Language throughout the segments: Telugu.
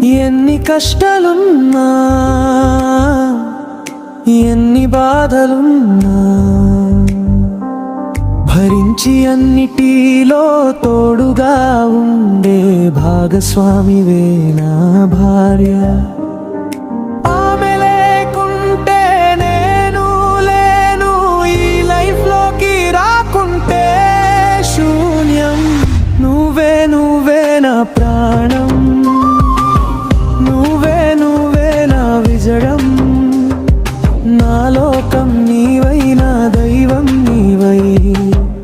ఎన్ని కష్టాలున్నా, ఎన్ని బాధలున్నా భరించి అన్నిటిలో తోడుగా ఉండే భాగస్వామివే నా భార్య. ఆమె లేకుంటే నేను లేను, ఈ లైఫ్లోకి రాకుంటే శూన్యం. నువ్వే నువ్వే నా ప్రాణం, నువ్వే నువ్వే నా విజయం. నా లోకం నీవై, నా దైవం నీవై,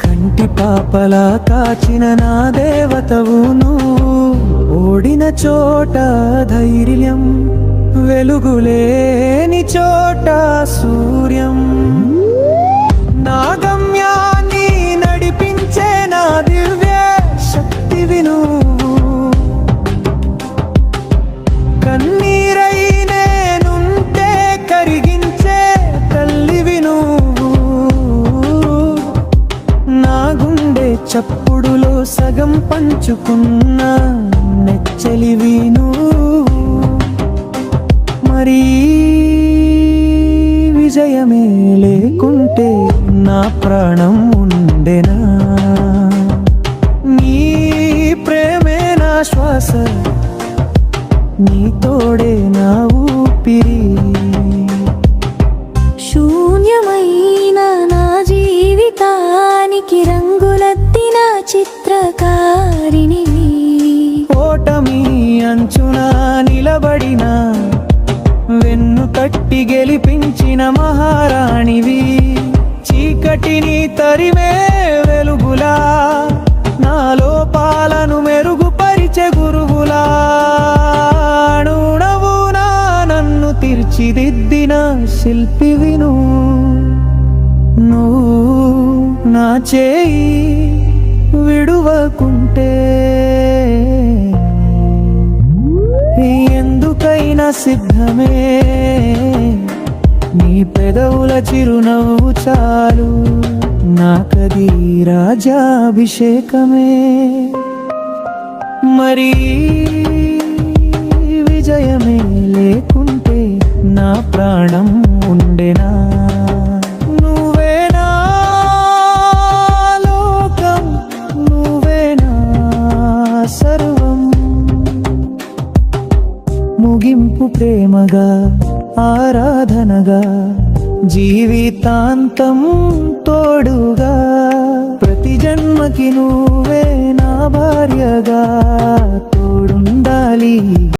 కంటి పాపలా కాచిన నా దేవతవు నువ్వు. ఓడిన చోట ధైర్యం, వెలుగులేని చోట సూర్యం. నా గమ్యాన్ని నడిపించే నా దివ్య శక్తివి నువ్వు. కన్నీరై నేనుంటే కరిగించే తల్లివి నువ్వు. నా గుండె చప్పుడులో సగం పంచుకున్న నెచ్చలివి నువ్వు. మరి విజయమే లేకుంటే నా ప్రాణం ఉండెనా? నీ ప్రేమే నా శ్వాస, నీ తోడే నా ఊపిరి. శూన్యమైన నా జీవితానికి రంగులద్దిన చిత్రకారిణివి. ఓటమి అంచున నిలబడిన, వెన్ను తట్టి గెలిపించిన మహారాణివి. చీకటిని తరిమే వెలుగులా, నా లోపాలను మెరుగుపరిచే గురువులా. అణువణువునా నన్ను తీర్చిదిద్దిన శిల్పివి నువ్వు. నా చేయి విడువకుంటే ఎందుకైనా సిద్ధమే. నీ పెదవుల చిరునవ్వు చాలు, నాకది రాజాభిషేకమే. మరి విజయమే లేకుంటే నా ప్రాణం ఉండెనా? నువ్వే నా లోకం, నువ్వే నా సర్వం. ముగింపు ప్రేమగా, ఆరాధనగా, జీవితాంతం తోడుగా. ప్రతి జన్మకి నువ్వే నా భార్యగా తోడుండాలి.